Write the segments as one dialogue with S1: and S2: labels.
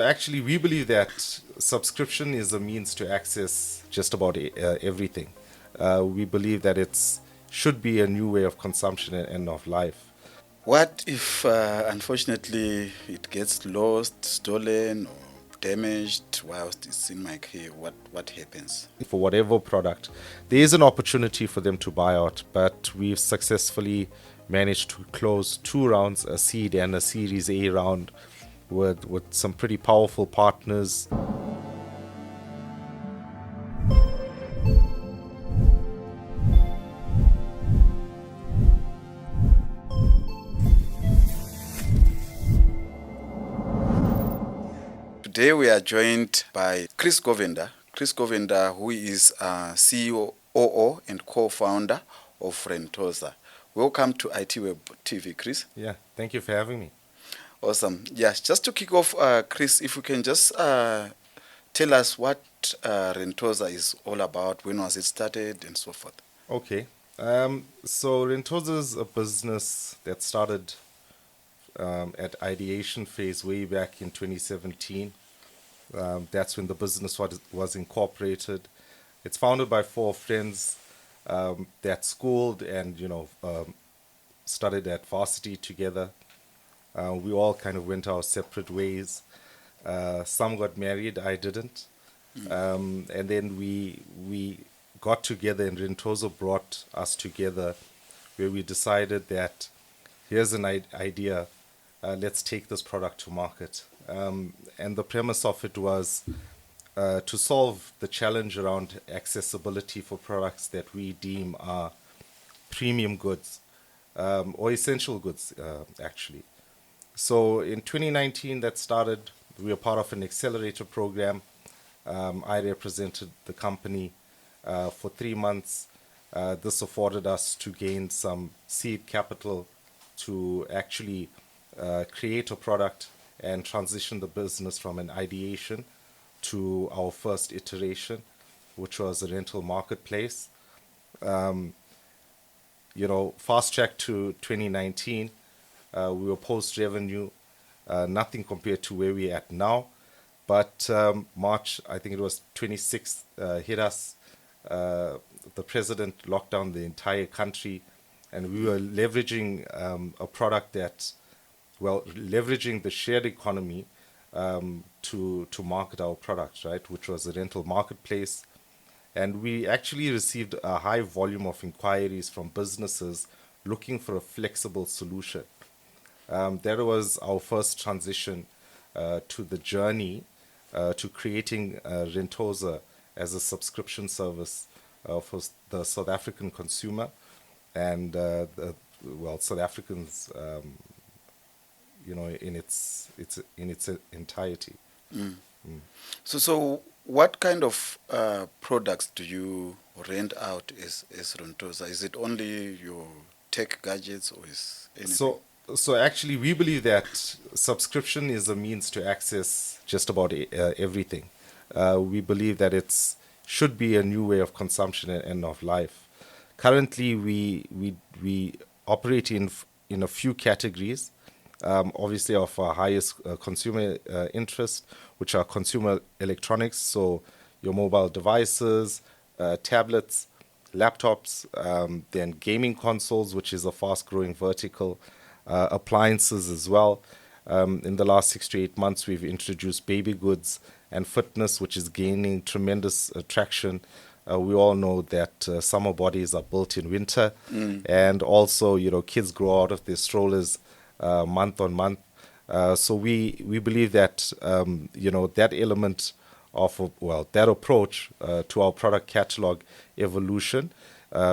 S1: Actually, we believe that subscription is a means to access just about everything. We believe that it's should be a new way of consumption and of life.
S2: What if, unfortunately, it gets lost, stolen, or damaged whilst it's in my care? What happens?
S1: For whatever product, there is an opportunity for them to buy out, but we've successfully managed to close two rounds, a seed and a Series A round, with some pretty powerful partners.
S2: Today we are joined by Chris Govender. Chris Govender, who is CEO and co-founder of Rentoza. Welcome to ITWeb TV, Chris.
S1: Yeah, thank you for having me.
S2: Awesome. Yes, just to kick off, Chris, if you can just tell us what Rentoza is all about, when was it started, and so forth.
S1: Okay. So Rentoza is a business that started at ideation phase way back in 2017. That's when the business was incorporated. It's founded by four friends that schooled and studied at varsity together. We all kind of went our separate ways. Some got married, I didn't. And then we got together, and Rentoza brought us together, where we decided that here's an idea, let's take this product to market. And the premise of it was to solve the challenge around accessibility for products that we deem are premium goods or essential goods, actually. So in 2019, that started. We were part of an Accelerator program. I represented the company for 3 months. This afforded us to gain some seed capital to actually create a product and transition the business from an ideation to our first iteration, which was a rental marketplace. Fast track to 2019, we were post revenue, nothing compared to where we're at now. But March, I think it was 26th, hit us. The president locked down the entire country, and we were leveraging a product that, leveraging the shared economy to market our product, right, which was a rental marketplace. And we actually received a high volume of inquiries from businesses looking for a flexible solution. That was our first transition to the journey to creating Rentoza as a subscription service for the South African consumer and South Africans, in its entirety.
S2: So what kind of products do you rent out as Rentoza? Is it only your tech gadgets, or is anything?
S1: So actually, we believe that subscription is a means to access just about everything. We believe that it's should be a new way of consumption and of life. Currently, we operate in a few categories. Obviously, of our highest consumer interest, which are consumer electronics, so your mobile devices, tablets, laptops, then gaming consoles, which is a fast-growing vertical, appliances as well. In the last 6 to 8 months, we've introduced baby goods and fitness, which is gaining tremendous traction. We all know that summer bodies are built in winter, and also, kids grow out of their strollers month on month. So we believe that that element of that approach to our product catalog evolution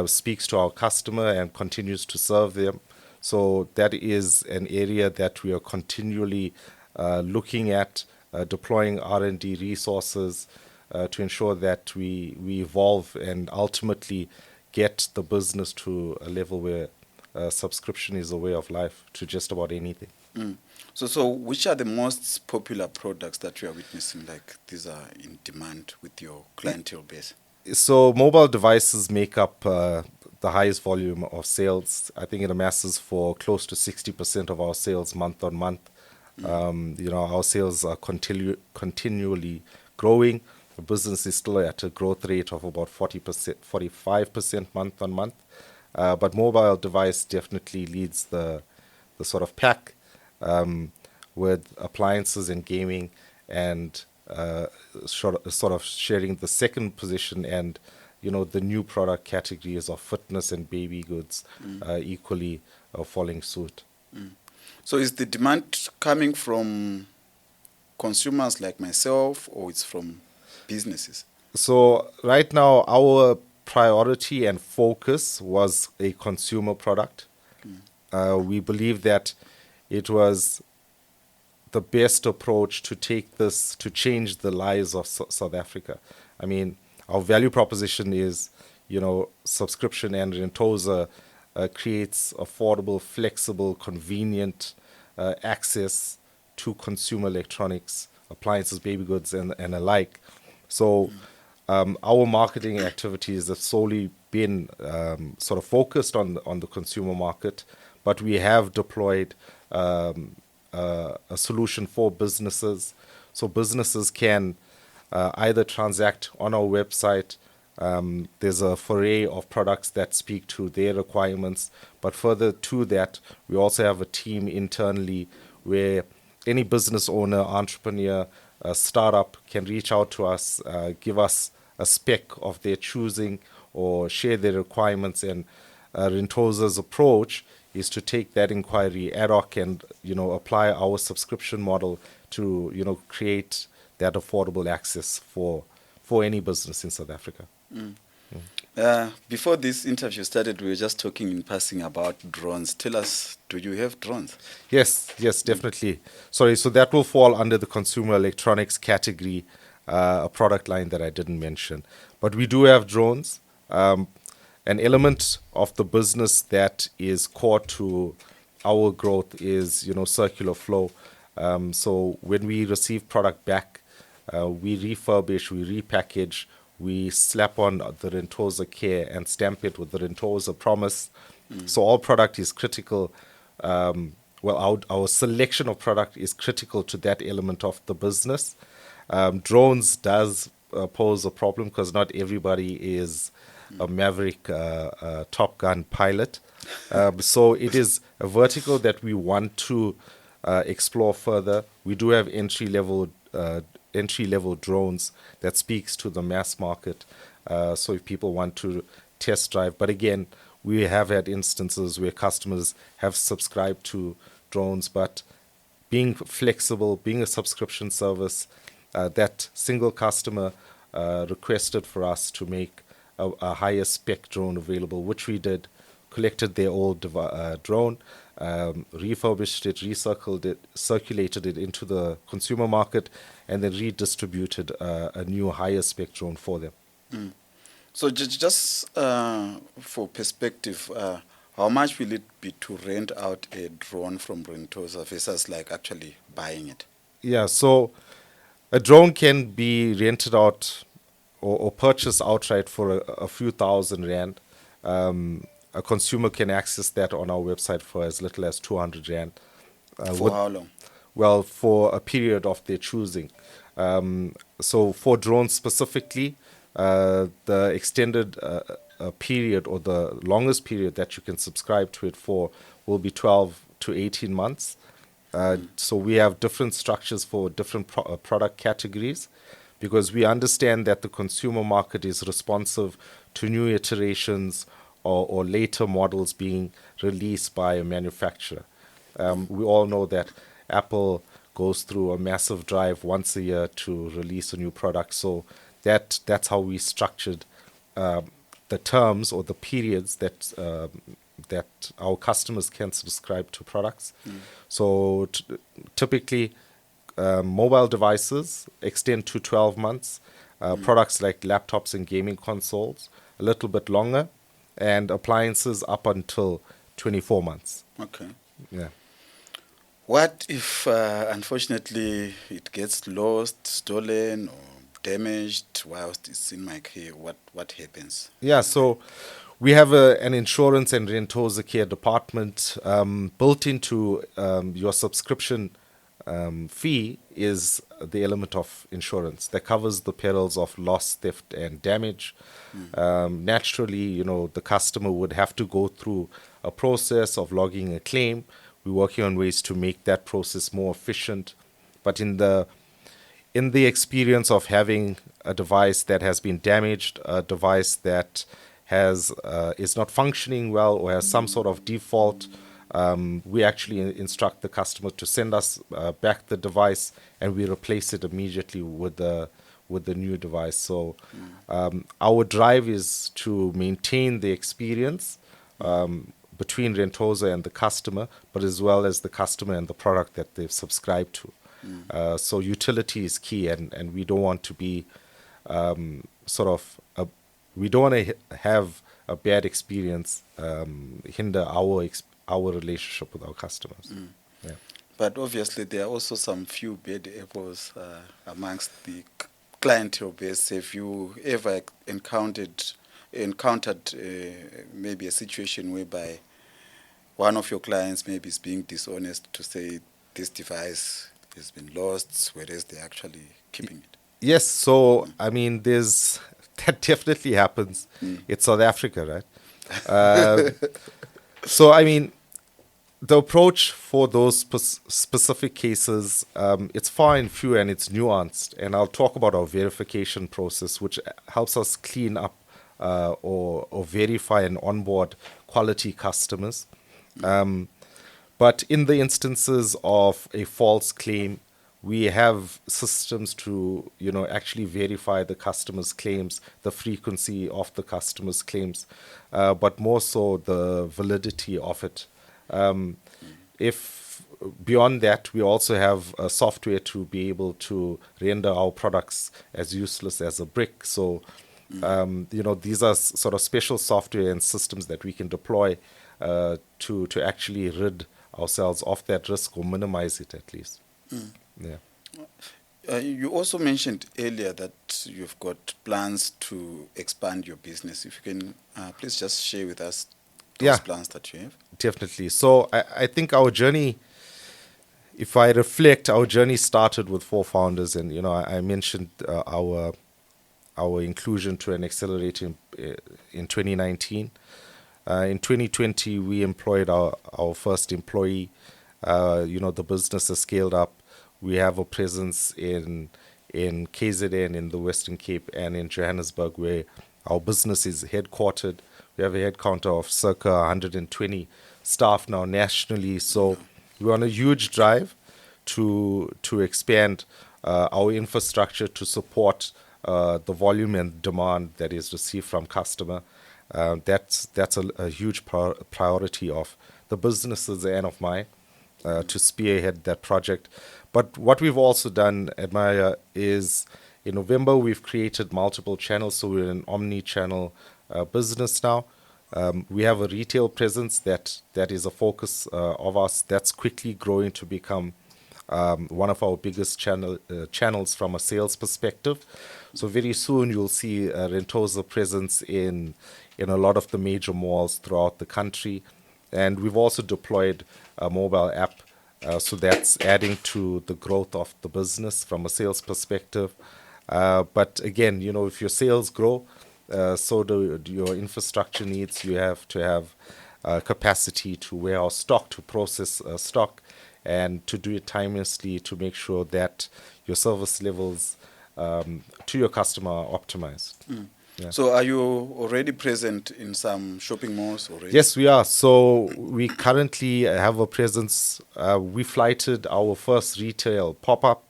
S1: speaks to our customer and continues to serve them. So that is an area that we are continually looking at, deploying R&D resources to ensure that we evolve and ultimately get the business to a level where subscription is a way of life to just about anything.
S2: So which are the most popular products that you are witnessing, like these are in demand with your clientele base?
S1: So mobile devices make up the highest volume of sales. I think it amasses for close to 60% of our sales month on month. Our sales are continually growing. The business is still at a growth rate of about 40%, 45% month on month. But mobile device definitely leads the sort of pack, with appliances and gaming, and sort of sharing the second position, and the new product categories of fitness and baby goods equally following suit.
S2: So is the demand coming from consumers like myself, or it's from businesses?
S1: So right now, our priority and focus was a consumer product. We believe that it was the best approach to take this to change the lives of South Africa. I mean, our value proposition is, subscription, and Rentoza creates affordable, flexible, convenient access to consumer electronics, appliances, baby goods, and alike. So our marketing activities have solely been sort of focused on the consumer market, but we have deployed a solution for businesses. So businesses can either transact on our website. There's a foray of products that speak to their requirements. But further to that, we also have a team internally where any business owner, entrepreneur, startup can reach out to us, give us a spec of their choosing, or share their requirements. And Rentoza's approach is to take that inquiry ad hoc and apply our subscription model to create that affordable access for any business in South Africa.
S2: Before this interview started, we were just talking in passing about drones. Tell us, do you have drones?
S1: Yes, definitely. Sorry, so that will fall under the consumer electronics category, a product line that I didn't mention. But we do have drones. An element of the business that is core to our growth is, circular flow. So when we receive product back, we refurbish, we repackage, we slap on the Rentoza care and stamp it with the Rentoza promise. So all product is critical. Our selection of product is critical to that element of the business. Drones does pose a problem because not everybody is a maverick Top Gun pilot. So it is a vertical that we want to explore further. We do have entry level drones that speaks to the mass market. So if people want to test drive, but again, we have had instances where customers have subscribed to drones, but being flexible, being a subscription service, that single customer requested for us to make a higher spec drone available, which we did, collected their old drone, refurbished it, recircled it, circulated it into the consumer market, and then redistributed a new higher spec drone for them.
S2: So just for perspective, how much will it be to rent out a drone from Rentoza versus like actually buying it?
S1: Yeah, so a drone can be rented out or purchased outright for a few thousand rand. A consumer can access that on our website for as little as 200 rand.
S2: For how long?
S1: Well, for a period of their choosing. So for drones specifically, the extended period or the longest period that you can subscribe to it for will be 12 to 18 months. So we have different structures for different product categories, because we understand that the consumer market is responsive to new iterations or later models being released by a manufacturer. We all know that Apple goes through a massive drive once a year to release a new product. So that's how we structured the terms or the periods that our customers can subscribe to products. So typically, mobile devices extend to 12 months. Products like laptops and gaming consoles, a little bit longer, and appliances up until 24 months.
S2: Okay.
S1: Yeah.
S2: What if, unfortunately, it gets lost, stolen, or damaged whilst it's in my care? What happens?
S1: Yeah, so we have an insurance and Rentoza care department built into your subscription fee is the element of insurance that covers the perils of loss, theft, and damage. Naturally, the customer would have to go through a process of logging a claim. We're working on ways to make that process more efficient. But in the experience of having a device that has been damaged, a device that is not functioning well or has some sort of default, we actually instruct the customer to send us back the device, and we replace it immediately with the new device. So our drive is to maintain the experience between Rentoza and the customer, but as well as the customer and the product that they've subscribed to. So utility is key, and we don't want to be we don't want to have a bad experience hinder our relationship with our customers. Yeah.
S2: But obviously, there are also some few bad apples amongst the clientele base. Have you ever encountered maybe a situation whereby one of your clients maybe is being dishonest to say this device has been lost, whereas they're actually keeping it?
S1: Yes, so I mean, that definitely happens. It's South Africa, right? So I mean, the approach for those specific cases, it's far and few and it's nuanced. And I'll talk about our verification process, which helps us clean up or verify and onboard quality customers. But in the instances of a false claim, we have systems to, actually verify the customer's claims, the frequency of the customer's claims, but more so the validity of it. If beyond that, we also have software to be able to render our products as useless as a brick. So, these are sort of special software and systems that we can deploy to actually rid ourselves of that risk or minimize it at least. Yeah.
S2: You also mentioned earlier that you've got plans to expand your business. If you can please just share with us those plans that you have.
S1: Definitely. So I think our journey, if I reflect, our journey started with 4 founders, and I mentioned our inclusion to an accelerator in 2019. In 2020, we employed our first employee. The business has scaled up. We have a presence in KZN, in the Western Cape, and in Johannesburg, where our business is headquartered. We have a headcount of circa 120 staff now nationally. So we're on a huge drive to expand our infrastructure to support the volume and demand that is received from customer. That's a huge priority of the businesses and of mine to spearhead that project. But what we've also done, Admire, is in November we've created multiple channels, so we're an omni-channel business now. We have a retail presence that is a focus of us. That's quickly growing to become one of our biggest channels from a sales perspective. So very soon you'll see Rentoza presence in a lot of the major malls throughout the country. And we've also deployed a mobile app, so that's adding to the growth of the business from a sales perspective. But again, if your sales grow, so do your infrastructure needs. You have to have capacity to warehouse stock, to process stock, and to do it timelessly to make sure that your service levels to your customer are optimized. Yeah.
S2: So are you already present in some shopping malls already?
S1: Yes, we are. So we currently have a presence. We flighted our first retail pop-up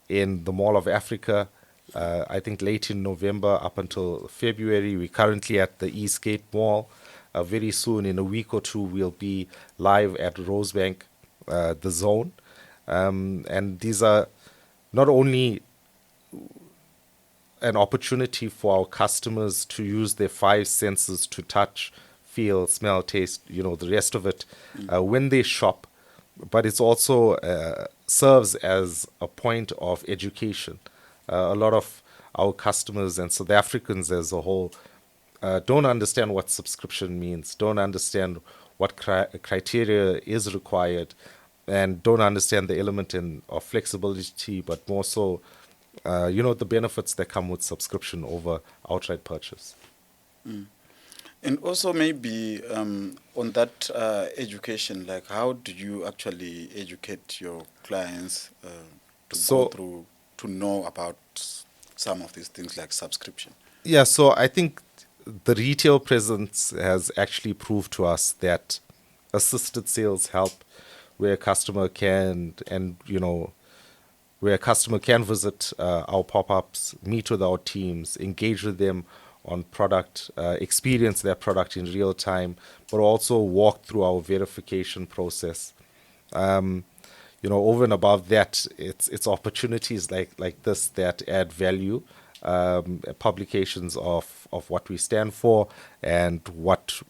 S1: in the Mall of Africa, I think late in November up until February. We're currently at the Eastgate Mall. Very soon, in a week or two, we'll be live at Rosebank, the Zone. And these are not only an opportunity for our customers to use their 5 senses to touch, feel, smell, taste, the rest of it when they shop, but it's also serves as a point of education. A lot of our customers and South Africans as a whole don't understand what subscription means, don't understand what criteria is required, and don't understand the element of flexibility, but more so, the benefits that come with subscription over outright purchase.
S2: And also maybe on that education, like how do you actually educate your clients to go
S1: So,
S2: through, to know about some of these things like subscription?
S1: yeah, so I think the retail presence has actually proved to us that assisted sales help where a customer can, where a customer can visit our pop-ups, meet with our teams, engage with them on product, experience their product in real time, but also walk through our verification process. Over and above that, it's opportunities like this that add value, publications of what we stand for and what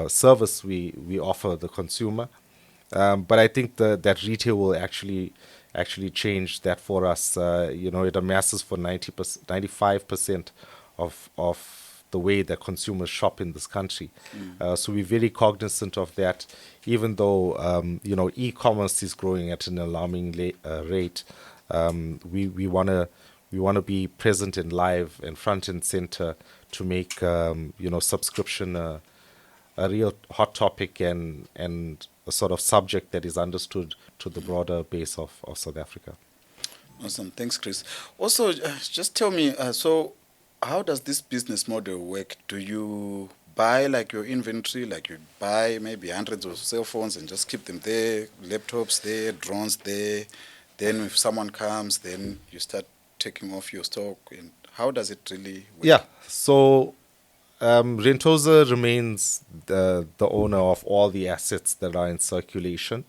S1: service we offer the consumer. But I think that retail will actually change that for us. It amasses for 95% of the way that consumers shop in this country. So we're very cognizant of that, even though e-commerce is growing at an alarming rate. We wanna be present and live and front and center to make subscription a real hot topic and a sort of subject that is understood to the broader base of South Africa.
S2: Awesome. Thanks, Chris. Also, just tell me, so how does this business model work? Do you buy like your inventory, like you buy maybe hundreds of cell phones and just keep them there, laptops there, drones there, then if someone comes, then you start taking off your stock, and how does it really work?
S1: Yeah, so Rentoza remains the owner of all the assets that are in circulation.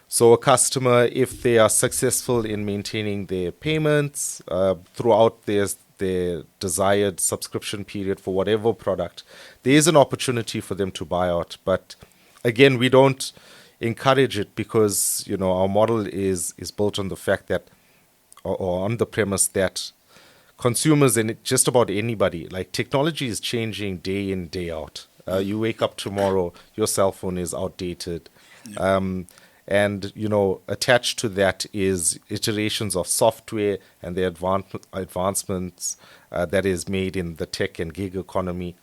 S1: So a customer, if they are successful in maintaining their payments throughout their desired subscription period for whatever product, there is an opportunity for them to buy out. But again, we don't encourage it because our model is built on the fact that, or on the premise that consumers and just about anybody, like technology is changing day in, day out. You wake up tomorrow, your cell phone is outdated. And attached to that is iterations of software and the advancements that is made in the tech and gig economy.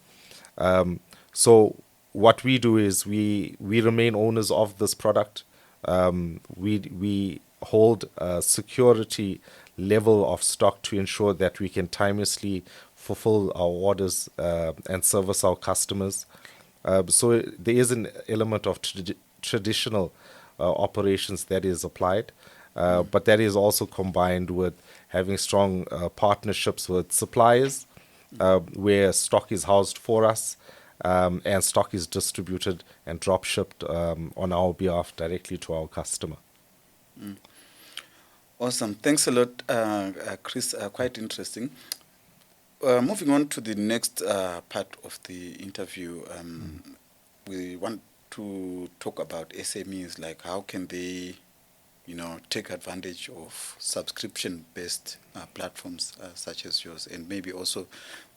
S1: So what we do is we remain owners of this product. We hold a security level of stock to ensure that we can timelessly fulfill our orders and service our customers. So there is an element of traditional operations that is applied, but that is also combined with having strong partnerships with suppliers where stock is housed for us and stock is distributed and drop shipped on our behalf directly to our customer.
S2: Awesome. Thanks a lot, Chris. Quite interesting. Moving on to the next part of the interview, we want to talk about SMEs, like how can they, take advantage of subscription-based platforms such as yours, and maybe also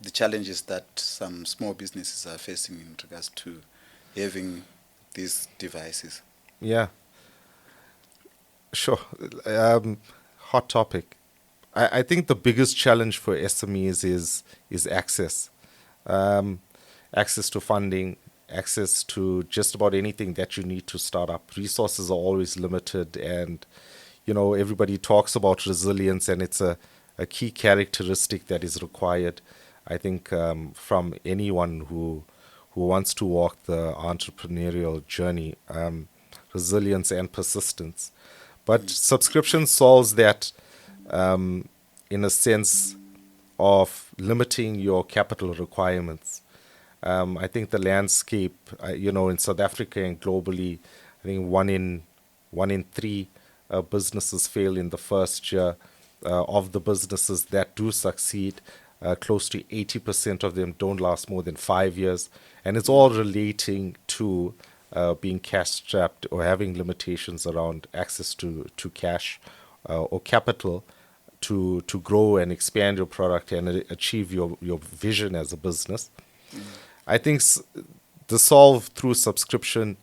S2: the challenges that some small businesses are facing in regards to having these devices.
S1: Yeah, sure. Hot topic. I think the biggest challenge for SMEs is access. Access to funding, access to just about anything that you need to start up. Resources are always limited, and everybody talks about resilience, and it's a key characteristic that is required, I think, from anyone who wants to walk the entrepreneurial journey. Resilience and persistence. But subscription solves that in a sense of limiting your capital requirements. I think the landscape, in South Africa and globally, I think one in three businesses fail in the first year. Of the businesses that do succeed, close to 80% of them don't last more than 5 years. And it's all relating to being cash-strapped or having limitations around access to cash or capital to grow and expand your product and achieve your vision as a business. I think the solve through subscription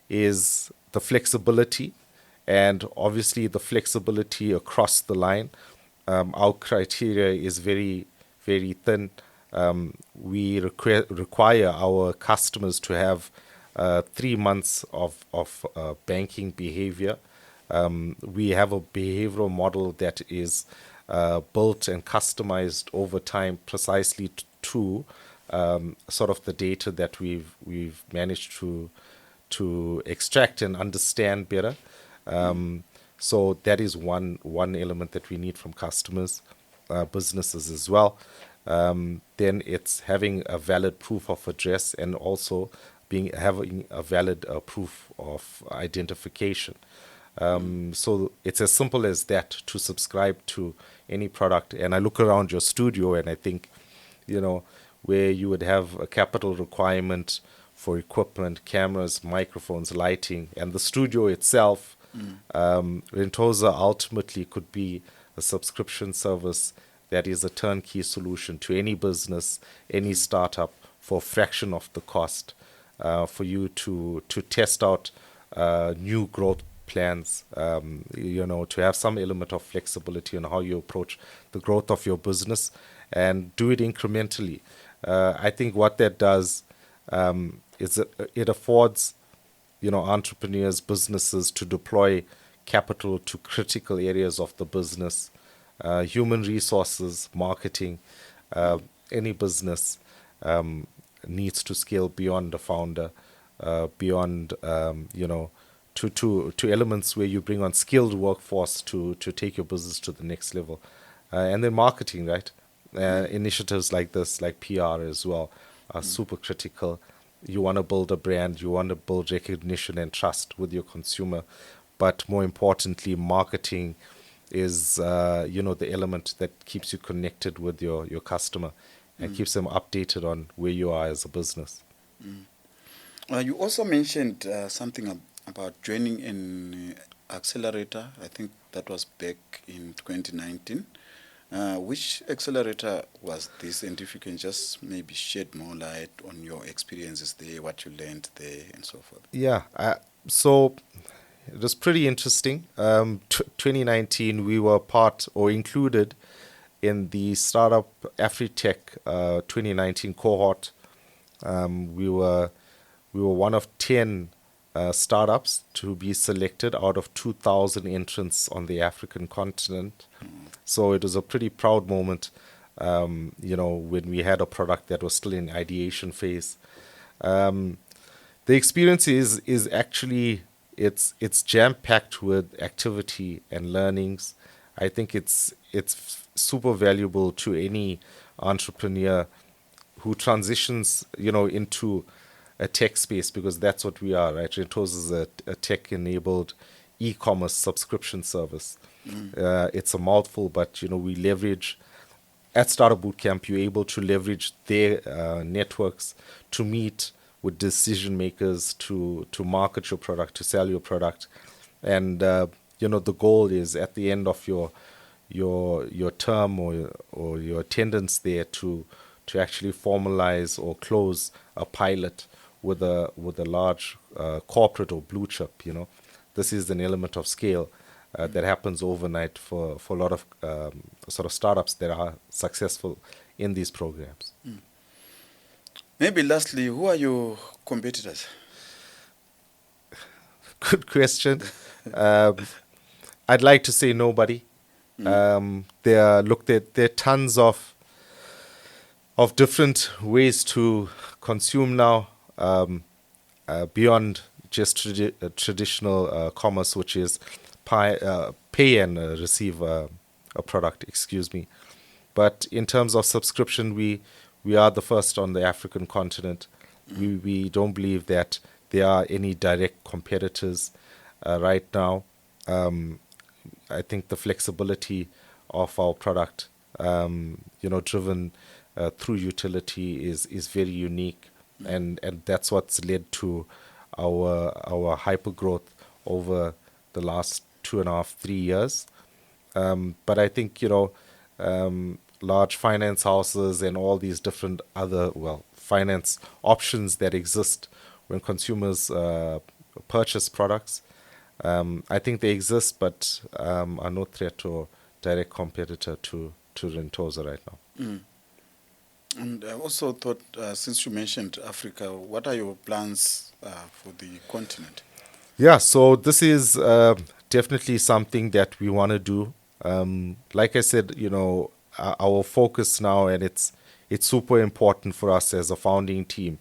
S1: is the flexibility and obviously the flexibility across the line. Our criteria is very, very thin. We require our customers to have 3 months of banking behavior. We have a behavioral model that is built and customized over time precisely to sort of the data that we've managed to extract and understand better. So that is one element that we need from customers, businesses as well. Then it's having a valid proof of address and also having a valid proof of identification. So it's as simple as that to subscribe to any product. And I look around your studio and I think, where you would have a capital requirement for equipment, cameras, microphones, lighting, and the studio itself, Rentoza ultimately could be a subscription service that is a turnkey solution to any business, any startup for a fraction of the cost, for you to test out new growth plans, to have some element of flexibility on how you approach the growth of your business and do it incrementally. I think what that does is it affords entrepreneurs, businesses to deploy capital to critical areas of the business, human resources, marketing. Any business needs to scale beyond the founder, beyond to elements where you bring on skilled workforce to take your business to the next level, and then marketing, right? Initiatives like this, like PR as well, are super critical. You want to build a brand, you want to build recognition and trust with your consumer, but more importantly, marketing is the element that keeps you connected with your customer and keeps them updated on where you are as a business.
S2: You also mentioned something about joining an Accelerator. I think that was back in 2019. Which Accelerator was this? And if you can just maybe shed more light on your experiences there, what you learned there, and so forth.
S1: Yeah, so it was pretty interesting. 2019, we were part or included in the Startup AfriTech 2019 cohort. We were one of 10 startups to be selected out of 2,000 entrants on the African continent. So it was a pretty proud moment, when we had a product that was still in ideation phase. The experience is actually it's jam-packed with activity and learnings. I think it's super valuable to any entrepreneur who transitions, into a tech space, because that's what we are, right? Rentoza is a tech-enabled e-commerce subscription service. It's a mouthful, but we leverage at Startup Bootcamp. You're able to leverage their networks to meet with decision makers, to market your product, to sell your product, and the goal is at the end of your term or your attendance there to actually formalize or close a pilot with a large corporate or blue chip. This is an element of scale that happens overnight for a lot of sort of startups that are successful in these programs.
S2: Maybe lastly, who are your competitors?
S1: Good question. I'd like to say nobody. There are tons of different ways to consume now, beyond just traditional commerce, which is pay and receive a product. Excuse me. But in terms of subscription, we are the first on the African continent. We don't believe that there are any direct competitors right now. I think the flexibility of our product, driven through utility, is very unique, and that's what's led to our hyper growth over the last 2.5, 3 years. But I think large finance houses and all these different other finance options that exist when consumers purchase products, I think they exist, but are no threat or direct competitor to Rentoza right now.
S2: And I also thought, since you mentioned Africa, what are your plans for the continent?
S1: Yeah, so this is definitely something that we want to do. Like I said, our focus now, and it's super important for us as a founding team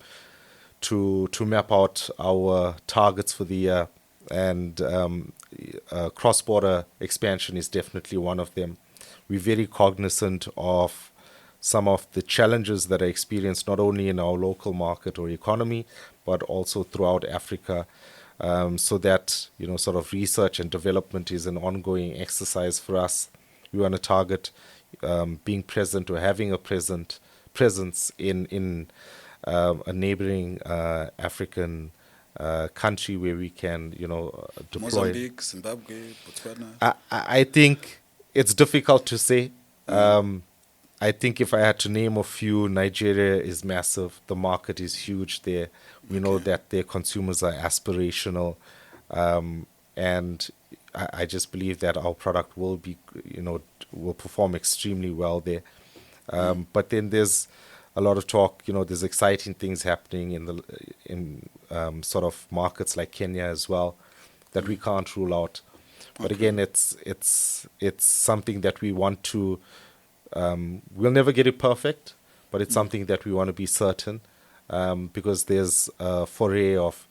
S1: to map out our targets for the year, and cross-border expansion is definitely one of them. We're very cognizant of some of the challenges that are experienced not only in our local market or economy, but also throughout Africa. So that sort of research and development is an ongoing exercise for us. We want to target being present or having a presence in a neighboring African country where we can deploy.
S2: Mozambique, Zimbabwe, Botswana.
S1: I think it's difficult to say. I think if I had to name a few, Nigeria is massive. The market is huge there. We know that their consumers are aspirational, and I just believe that our product will be, will perform extremely well there. But then there's a lot of talk. There's exciting things happening in sort of markets like Kenya as well that we can't rule out. But again, it's something that we want to. We'll never get it perfect, but it's something that we want to be certain, because there's a foray of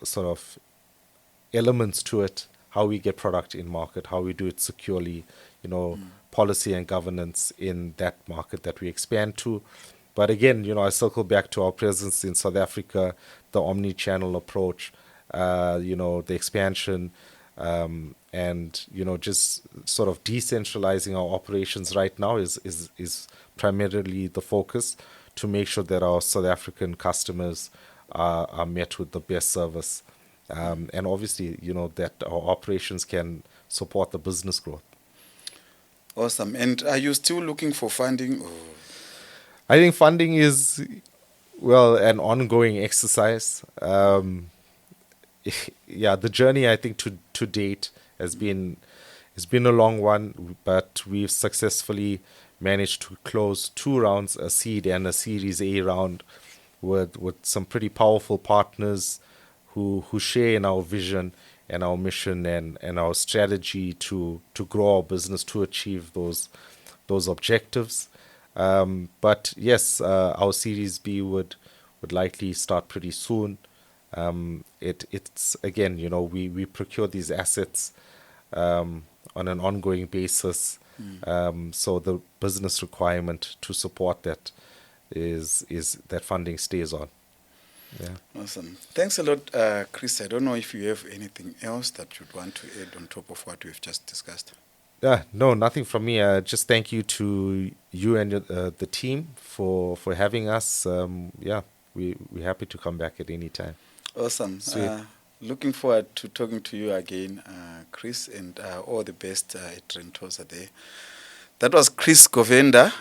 S1: sort of elements to it, how we get product in market, how we do it securely, policy and governance in that market that we expand to. But again, I circle back to our presence in South Africa, the omni-channel approach, the expansion, and just sort of decentralizing our operations right now is primarily the focus, to make sure that our South African customers are met with the best service, and obviously that our operations can support the business growth.
S2: Awesome. And are you still looking for funding?
S1: I think funding is an ongoing exercise. Yeah, the journey, I think, to date has been a long one, but we've successfully managed to close 2 rounds, a seed and a Series A round, with some pretty powerful partners who share in our vision and our mission and our strategy to grow our business, to achieve those objectives. But yes, our Series B would likely start pretty soon. It's again, we procure these assets on an ongoing basis. So the business requirement to support that is that funding stays on. Yeah.
S2: Awesome. Thanks a lot, Chris. I don't know if you have anything else that you'd want to add on top of what we've just discussed.
S1: No, nothing from me. Just thank you to you and the team for having us. We're happy to come back at any time.
S2: Awesome. Looking forward to talking to you again, Chris, and all the best at Rentoza there. That was Chris Govender,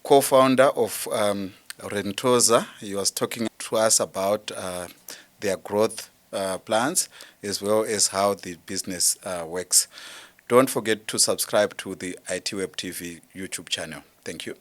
S2: co-founder of Rentoza. He was talking to us about their growth plans, as well as how the business works. Don't forget to subscribe to the ITWeb TV YouTube channel. Thank you.